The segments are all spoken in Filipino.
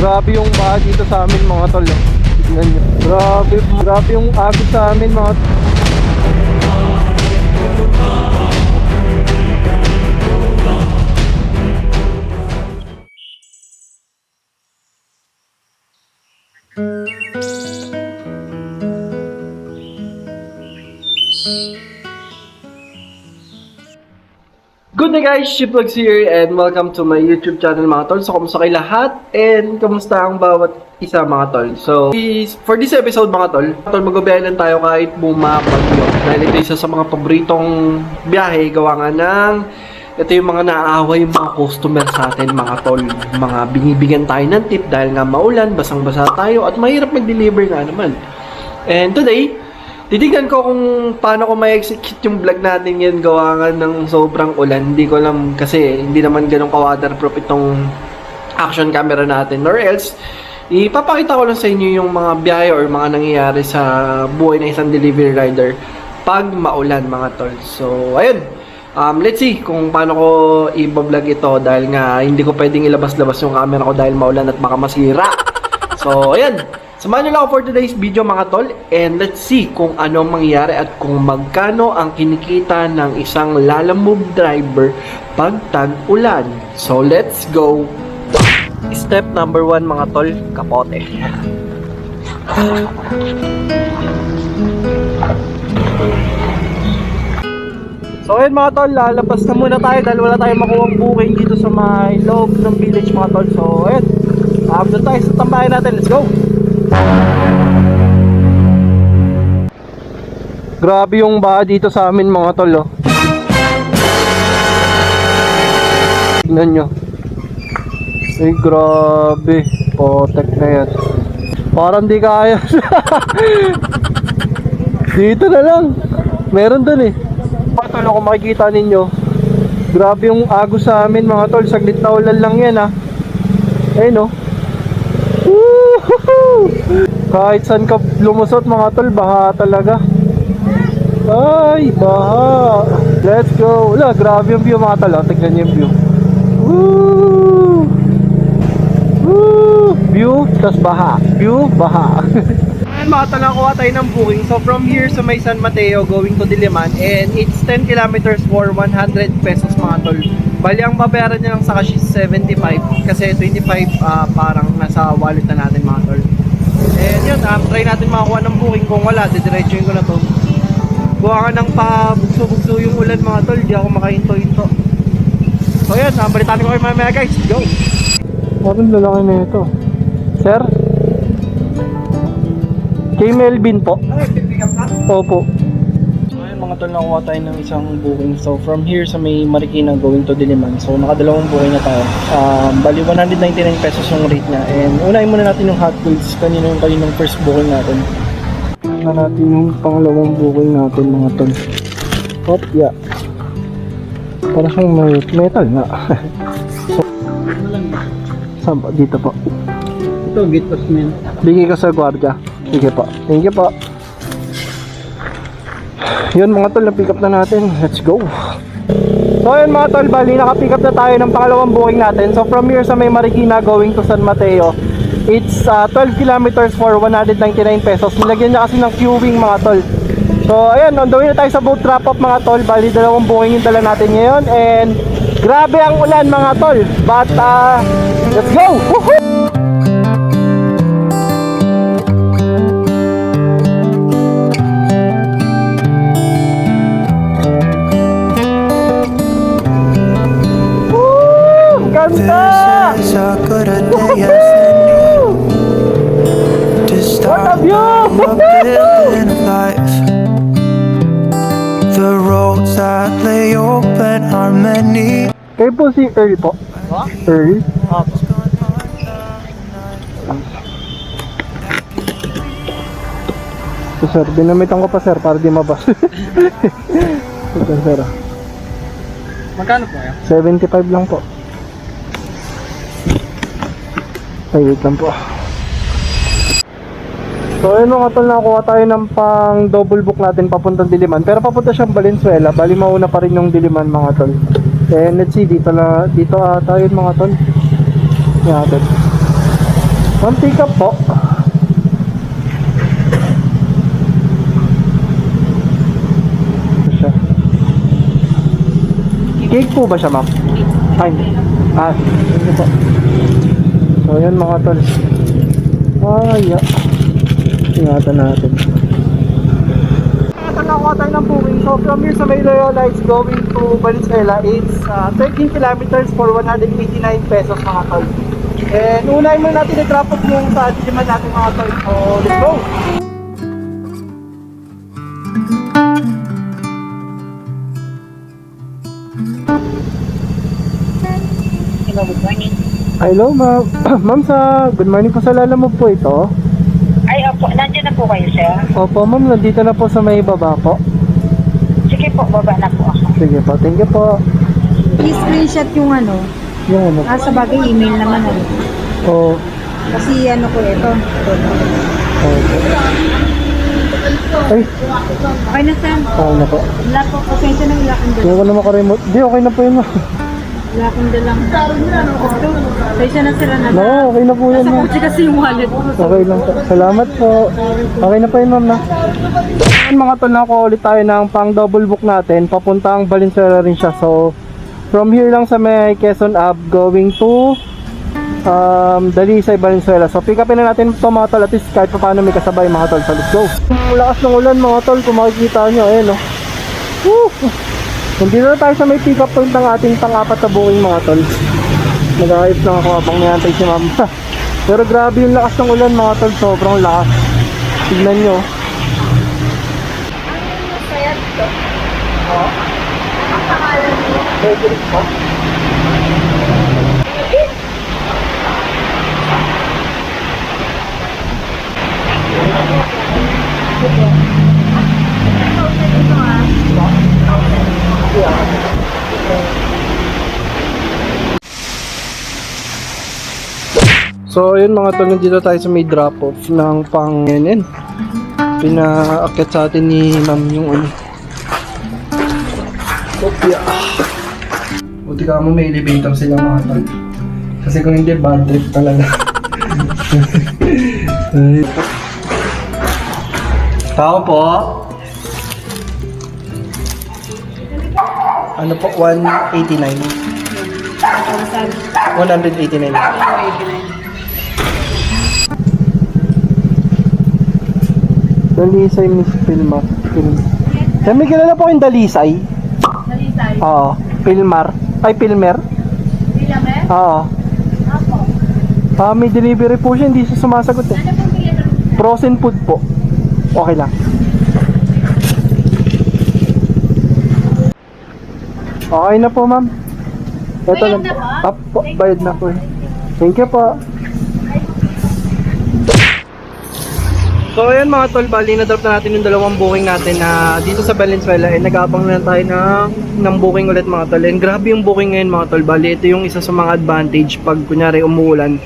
Grabe yung baha dito sa amin mga tol. Tignan nyo. Grabe yung agos sa amin mga tol. Good day guys, Shiplogs here and welcome to my YouTube channel mga tol. So, kamusta kayo lahat? And kamusta ang bawat isa mga tol? So, for this episode mga tol, magbabiyahe lang tayo kahit bumabagyo. Dahil ito isa sa mga paboritong biyahe, gawa nga ng ito yung mga naaaway yung mga customer sa atin mga tol. Mga binibigyan tayo ng tip dahil nga maulan, basang-basa tayo at mahirap mag-deliver nga naman. And today, titignan ko kung paano ko ma-execute yung vlog natin yan gawa nga ng sobrang ulan. Hindi ko alam kasi hindi naman ganun ka-waterproof itong action camera natin. Or else, ipapakita ko lang sa inyo yung mga biyahe or mga nangyayari sa buhay ng isang delivery rider pag maulan mga tol. So, ayun. Let's see kung paano ko i-vlog ito dahil nga hindi ko pwedeng ilabas-labas yung camera ko dahil maulan at baka masira. So, ayun. Samahan nyo lang ako for today's video mga tol and let's see kung ano mangyayari at kung magkano ang kinikita ng isang lalamove driver pag tag-ulan. So let's go! Step number 1 mga tol, kapote. So ayun mga tol, lalabas na muna tayo dahil wala tayong makuha booking dito sa may loob ng village mga tol. So ayun, doon tayo sa tambayan natin, let's go! Grabe yung baha dito sa amin mga tol, oh. Tignan nyo. Ay grabe, potek na yan. Parang di kaya. Dito na lang. Meron dun eh. Mga tol, kung makikita ninyo, grabe yung agos sa amin mga tol. Saglit na ulan lang yan ah. Ayun oh. Kahit saan ka lumusot mga tol, baha talaga. Ay, baha. Let's go. Wala, grabe yung view mga tol. Tignan yung view. Woo! Woo! View, tas baha. View, baha. Ayan mga tol, nakuha tayo ng booking. So from here sa may San Mateo going to Diliman and it's 10 kilometers for 100 pesos mga tol. Bali ang babayaran niya lang sa cash is 75 kasi 25 parang nasa wallet na natin mga tol. And yun, try natin makakuha ng booking. Kung wala, didiretsuin ko na to. Buha nga ng pabugso-bugso yung ulan mga tol. Di ako makahinto-hinto. So yun, balitaan ko kayo mamaya guys. Go! Parang lalaki na ito. Sir? Kay Melvin po. Opo. So ayun mga tol, nakuha tayo ng isang booking. So from here sa may Marikina going to Diliman. So nakadalawang booking na tayo. Bali 199 pesos yung rate niya. And unahin muna natin yung Hot Wheels. Kaninong first booking natin. Na natin yung pangalawang booking natin mga tol. Hop, yeah. Para siyang may metal nga. So, saan po? Dito po. Ito, gate pass mo yan. Bigay ko sa gwardiya. Sige po. Thank you po. Yun mga tol, na-pick up na natin. Let's go. So yun mga tol, bali naka-pick up na tayo ng pangalawang booking natin. So from here sa may Marikina going to San Mateo, it's 12 kilometers for 199 pesos. Nilagyan niya kasi ng queuing mga tol. So ayan, on the way na tayo sa boat drop off mga tol. Bali dalawang booking yung dala natin ngayon. And grabe ang ulan mga tol. But let's go! Woohoo! Woo! Ganda! What a view! The roads that lay open are many. Kayo po si Earl po? Ha? Earl? So sir, dinamitan ko pa sir para di mabas. Ito sir. Magkano po yan? 75 lang po. Ay, wait lang po. So ayun mga tol, nakakuha tayo ng pang double book natin papuntang Diliman. Pero papunta siyang Valenzuela, bali mauna pa rin yung Diliman mga tol. And let's see, dito ata yun mga tol. Yan natin. Ma'am, pick up po. Ito siya. Cake po ba siya, ma'am? Ay, hindi. Hindi po. So, yan mga tol. Yeah. Ingatan natin. Nakakuha tayo ng booking. So, from here sa Maylaya Lights going to Valenzuela, it's 13 kilometers for 189 pesos mga tol. And unahin muna natin i-drop off yung sa adiman natin mga tol. So, let's go! Hello, good morning. Hello, ma'am. Ma'am, good morning po sa Lalamove po ito. Ay, opo, nandiyan na po kayo, sir. Opo, ma'am, nandito na po sa may baba po. Sige po, baba na po ako. Sige po, thank you po. I-screenshot yung ano. Yung ano po. Sa bagay, email naman ano. Oh, Kasi ano ko ito. okay. Ay, Okay na, sir. okay na po. Wala po. Pasensya na wala kang Hindi dala. ko na makaremote. Di, okay na po yun, ma'am. Wala kang dalang. Ito. Pasensya na, sir. No, okay na po yan, Sa ma'am. kotse kasi yung wallet ko. Okay lang po. Salamat po. Okay na po yun, ma'am, na. Ayan, mga tol, nakuha ulit tayo ng pang double book natin. Papuntang Valenzuela rin siya. So, from here lang sa may Quezon Ave going to Dalisay, Valenzuela. So, pick upin na natin ito mga tol. At least kahit pa paano may kasabay mga tol. So, let's go. Ang lakas ng ulan mga tol. Kung makikita nyo, ayan o. Woo! Nandito na tayo sa may pick up point ng ating pang-apat na booking mga tol. Nag-ayos lang ako habang niyantay si ma'am. Pero grabe yung lakas ng ulan mga tol. Sobrang lakas. Tignan nyo. So ayun mga tol, nandito tayo sa may drop off ng pang NN. Pinaakyat sa atin ni ma'am yung ano. Kopya. Buti ka mo may elevator sila mga tol. Kasi kung hindi, bad trip talaga. Ay. Tao po. Ano po? 189. 189. Dalisay Miss Pilmar. May kilala po kayong Dalisay? Dalisay. Oo. Pilmar. Ay, Pilmer? Pilmer? Oo. Apo. May delivery po siya, hindi siya sumasagot eh. Ano pong delivery? Frozen food po. Okay lang. Okay na po, ma'am. Ito Bayad lang. na po? Po, bayad na po. Thank you po. So ayan mga tol, bali na drop na natin yung dalawang booking natin na dito sa Valenzuela. Nag-aabang na tayo ng booking ulit mga tol. And grabe yung booking ngayon mga tol. Bali ito yung isa sa mga advantage pag kunyari umuulan.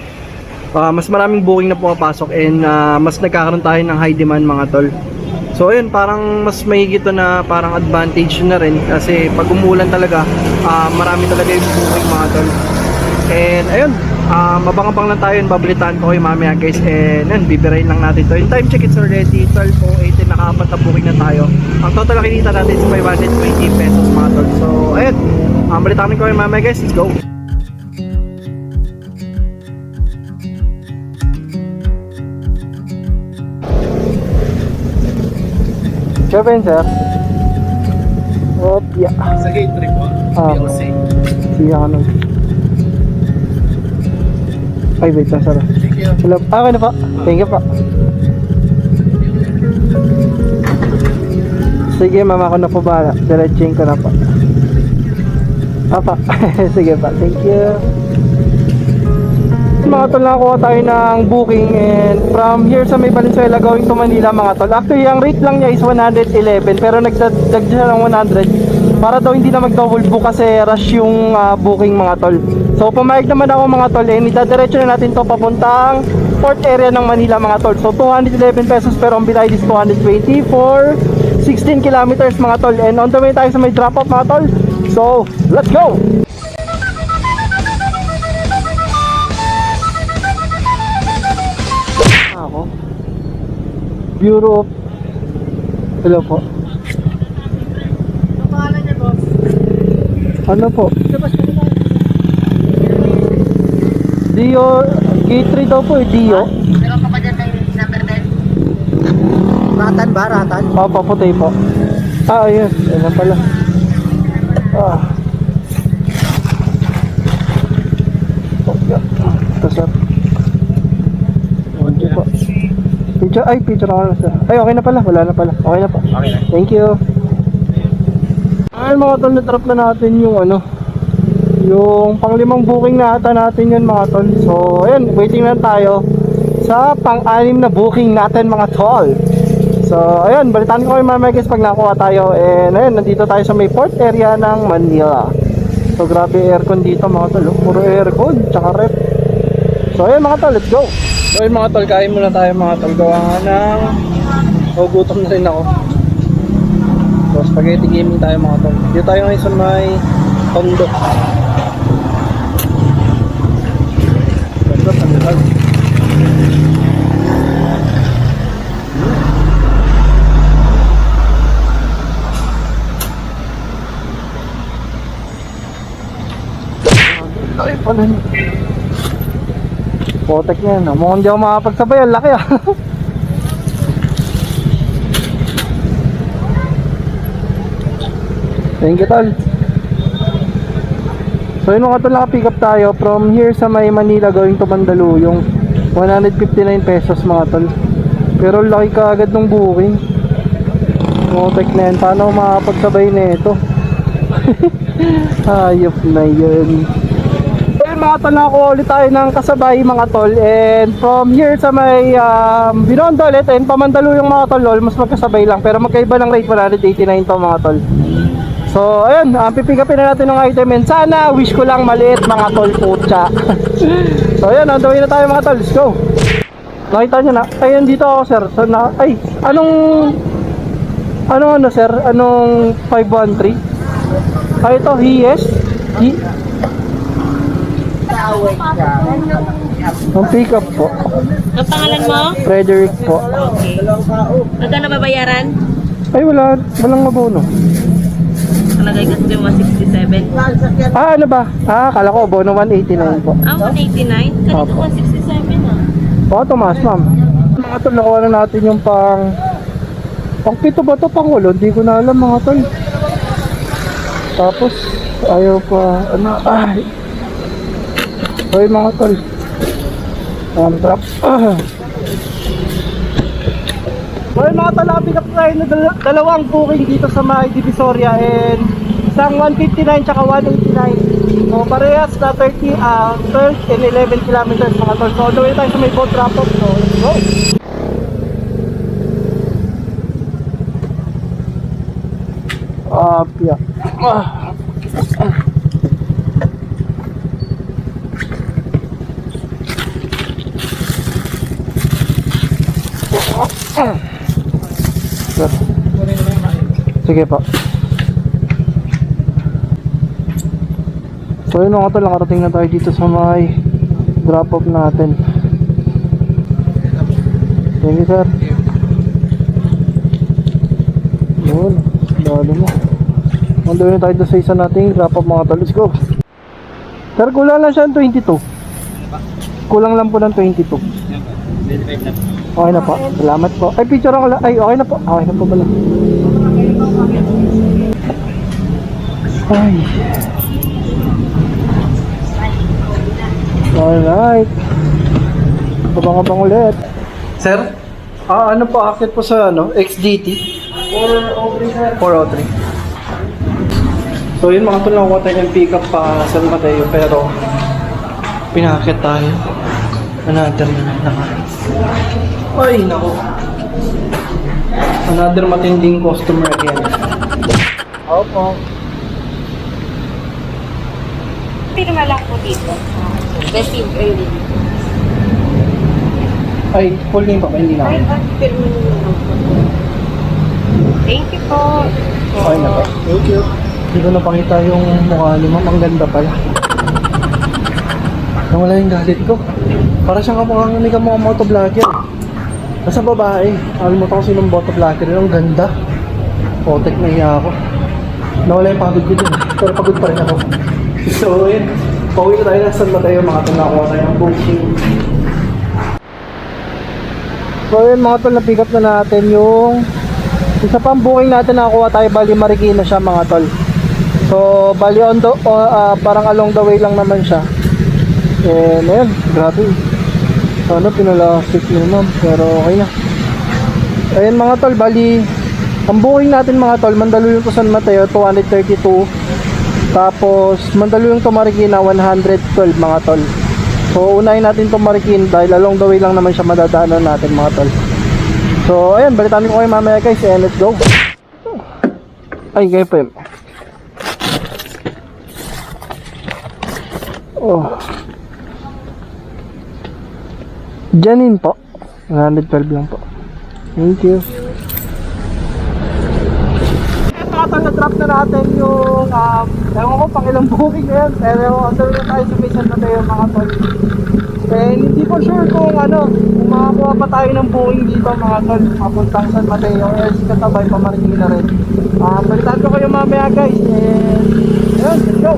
Mas maraming booking na pumapasok and mas nagkakaroon tayo ng high demand mga tol. So ayun, parang mas mahigit to na parang advantage na rin kasi pag umuulan talaga, marami talaga yung booking mga tol. And ayun, mabang-abang lang tayo and babalitaan ko kayo mamaya guys. And yun, bibirayin lang natin to. Yung time check, it's already 12:08 and naka-apat na booking na tayo. Ang total na kinita natin is 520 pesos mga tol. So ayun, balitaan ko kayo mamaya guys. Let's go! Sure ba yun, sir? Yeah. Sa gate 3 po. PLC. Siya ka nun. Ay, wait lang, sir. Thank you. Hello. Okay na po. Thank you po. Sige, mama ko na po bahala. Diretsuhin ko na po. Apa. Sige pa. Thank you. Mga tol, nakakuha tayo ng booking and from here sa may Valenzuela going to Manila mga tol. Actually, ang rate lang niya is 111 pero nagdagdag siya ng 100 para daw hindi na mag-double book kasi rush yung booking mga tol. So pumayag naman ako mga tol and idadiretso na natin to papuntang port area ng Manila mga tol. So 211 pesos pero ang binayad is 220 for 16 kilometers mga tol. And on the way tayo sa may drop off mga tol. So let's go! Bureau of... Hello po. Ang pangalan niya, boss? Ano po? Dio, gate 3 daw po eh, Dio. Meron ka ba dyan ng number 10? Ratan ba? Ratan? Opo, puti po. Ah, ayun. Ayun pala. Ah. Ito, sir. Okay po. Picture, ay, picture ako na, sir. Ay, okay na pala. Wala na pala. Okay na po. Okay na. Thank you. Ay, mga tol, na-drop na natin yung ano, yung pang-5 booking na ata natin yun, mga tol. So, ayun, waiting lang tayo sa pang-6 na booking natin, mga tol. So, ayun, balitaan ko kayo mamaya guys pag nakuha tayo. And ayun, nandito tayo sa may port area ng Manila. So, grabe aircon dito, mga tol. Oh. Puro aircon, tsaka rep. So, ayun mga tol, let's go. So, ayun mga tol, kain muna tayo mga tol. Gawa nga ng... gutom na rin ako. So, spaghetti gaming tayo mga tol. Dito tayo ngayon sa may Tondo. Ganda, pagkakal. Ay, pala niya. Potek niya, no? Mukhang di ako makapagsabay. Ang laki, ah. Thank you, tol. So, yun nga tol, naka-pick up tayo from here sa may Manila going to Mandaluyong. 159 pesos, mga tol. Pero laki ka agad ng booking. Potek na yan. Paano makapagsabay na ito? Ayop na yun. Ayun mga tol, nakakuha ulit tayo ng kasabay mga tol. And from here sa may Binondo ulit and Pamandaluyong mga tol, almost magkasabay lang. Pero magkaiba ng rate, 189 to mga tol. So ayun, pipick upin na natin ng item. And sana, wish ko lang maliit mga tol, putya. So ayun, on the way na tayo mga tol, let's go. Nakita nyo na, ayun dito ako sir. So, ay, anong ano sir, anong 513? Ay ito, yes. Ang pick up po. Ang pangalan mo? Frederick po. Okay. Magkano babayaran? Ay walang mabono. Talagay kasi yung 167. Ah ano ba? Ah kala ko bono 189 po. Ah, 189? Kanito Opo. 167 ah. Oo, Tomas ma'am. Mga tol, nakuha na natin yung pang pito ba to, pang ulo? Hindi ko na alam mga tol. Tapos ayaw pa ano, ay. So yun mga tol, trap. So yun mga tol, pick up tayo na dalawang booking dito sa may Divisoria. And isang 159 tsaka 189. So parehas na 12 and 11 kilometers mga tol. So all the way tayo sa may boat drop off. So let's go. Yeah. Sige po. So yun mga tol, nakarating na tayo dito sa may drop off natin. Thank you sir. Yun, dali mo. Mandoy na tayo doon sa isa nating drop off mga tol. Let's go. Sir, kulang lang siya ng 22. Kulang lang po ng 22. Okay na po. Salamat po. Ay, picture ako lang. Ay, okay na po. Okay na po pala. Ay. Alright. Abang-abang ulit. Sir? Ano po, akit po sa XDT? 403. So yun mga tol, nakuha tayo ng pick up pa San Mateo, pero pinakit tayo. Another naman. Ay, naku. Another matinding customer again. Opo. Pirma lang po dito. Receive early. Ay, full name pa ba? Hindi na. Pirma nyo lang po. Thank you po. Okay na ba? Thank you. Hindi ko napakita yung mukha ni ma'am. Ang ganda pala. Nawala yung galit ko. Para siyang kamukhang mga motovlogger. Nasa babae. Alam mo ko sinong bottle lacquer. Ang ganda. Potek na iya ako. Nawala yung pagod ko dun. Pero pagod pa rin ako. So, yun. Pauwi na tayo ng San Mateo. Mga tol, nakakuha tayo ng booking. So, yun mga tol, na-pick up na natin yung isa pang booking natin. Nakakuha tayo. Bali, Marikina siya mga tol. So, bali on the, parang along the way lang naman siya. And, ayun. Grabe. Sana pinalastik nyo naman. Pero, okay na. Ayun mga tol, bali ang booking natin mga tol, Mandaluyong to San Mateo 232, tapos Mandaluyong to Marikina 112 mga tol. So unahin natin to Marikina dahil along the way lang naman siya madadaanan natin mga tol. So ayun, balitaan ko kayo mamaya guys, and let's go. Ay kayo pa yun. Oh, Janine po, 112 lang po. Thank you. Na-drop na natin yung ewan ko pang ilang booking na yan, pero under na tayo sa may San Mateo mga tol. And hindi ko sure kung kung makakuha pa tayo ng booking dito mga tol, papuntang San Mateo or katabay pa Marikina rin. Balitaan ko kayo mamaya guys, and yun, let's go.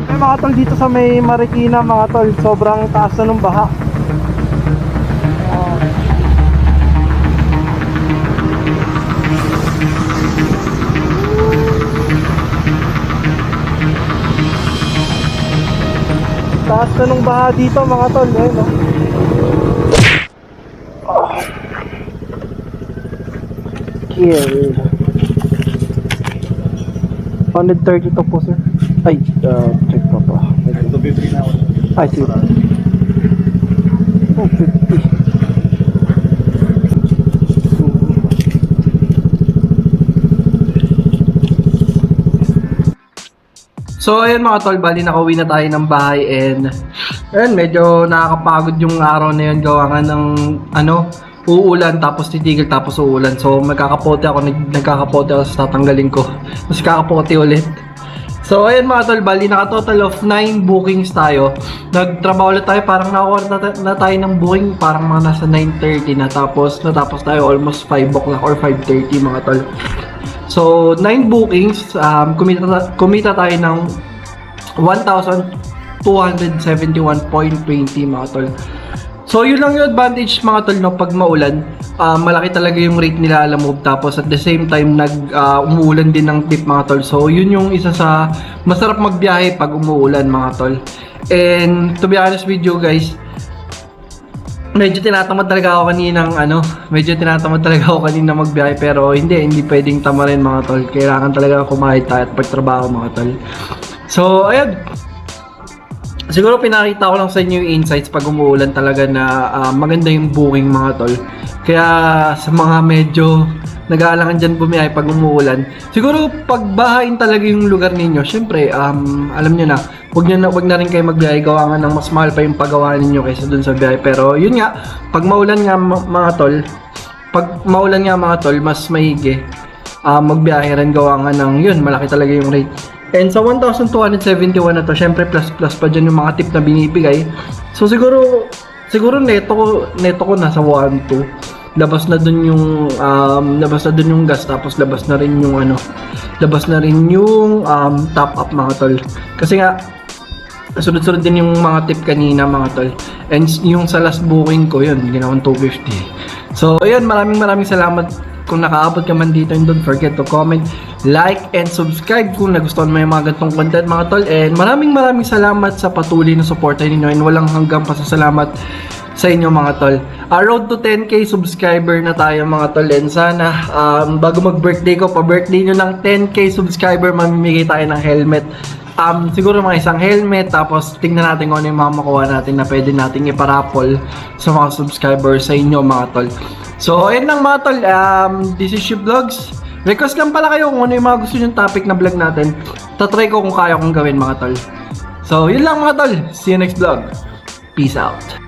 Okay mga tol, dito sa may Marikina mga tol, sobrang taas na ng baha. Taas na nung baha dito mga tol, ayun no? Kill 132 po sir. Ay, check pa pa. Ay, sige. Oh, 50. So ayun mga tol, bali nakauwi na tayo ng bahay, and ayun, medyo nakakapagod yung araw na yun, gawa nga ng uulan tapos titigil tapos uulan. So nagkakapote ako sa tatanggalin ko. Tapos kakapote ulit. So ayun mga tol, bali naka total of 9 bookings tayo. Nagtrabaho ulit tayo, parang nakakuha na tayo ng booking parang mga nasa 9:30 na, tapos natapos tayo almost 5 o'clock or 5:30 mga tol. So 9 bookings, kumita tayo ng 1,271.20 mga tol. So yun lang yung advantage mga tol, no, pag maulan, malaki talaga yung rate nila alamove, tapos at the same time umuulan din ng tip mga tol. So yun yung isa sa masarap magbiyahe pag umuulan mga tol. And to be honest with you guys, medyo tinatamad talaga ako kanina magbiyahe, pero hindi pwedeng tamarin mga tol. Kailangan talaga kumahit tayo at pagtrabaho mga tol. So ayun, siguro pinakita ko lang sa inyo yung insights pag umuulan talaga na maganda yung booking mga tol. Kaya sa mga medyo nag-aalangan dyan bumiyahe pag umuulan, siguro pagbahain talaga yung lugar ninyo. Syempre, alam nyo na, wag na rin kayo magbiyahe, gawa nga ng mas mahal pa yung paggawa ninyo kaysa dun sa biyahe. Pero yun nga, pag maulan nga mga tol, mas maigi magbiyahe rin, gawa nga ng yun, malaki talaga yung rate. And sa 1,271 na to, syempre plus pa dyan yung mga tip na binibigay. So siguro neto ko nasa 1,200. Labas na dun yung gas, tapos labas na rin yung top up mga tol. Kasi nga sunod-sunod din yung mga tip kanina mga tol. And yung sa last booking ko yun, ginawang 250. So ayun, maraming salamat kung nakaabot ka man dito, and don't forget to comment, like, and subscribe kung nagustuhan mo yung mga ganitong content mga tol. And maraming salamat sa patuloy na suporta ninyo, and walang hanggang pasasalamat sa inyo mga tol. Road to 10k subscriber na tayo mga tol, and sana bago mag-birthday ko, pa-birthday nyo ng 10k subscriber, mamimigay tayo ng helmet. Siguro mga isang helmet, tapos tingnan natin kung ano yung mga makuha natin na pwede nating iparapol sa mga subscribers sa inyo mga tol. So ayun lang mga tol, this is Ship Vlogs. Request lang pala kayo kung ano yung mga gusto nyong topic na vlog natin. Tatry ko kung kaya kong gawin mga tol. So yun lang mga tol, see you next vlog. Peace out.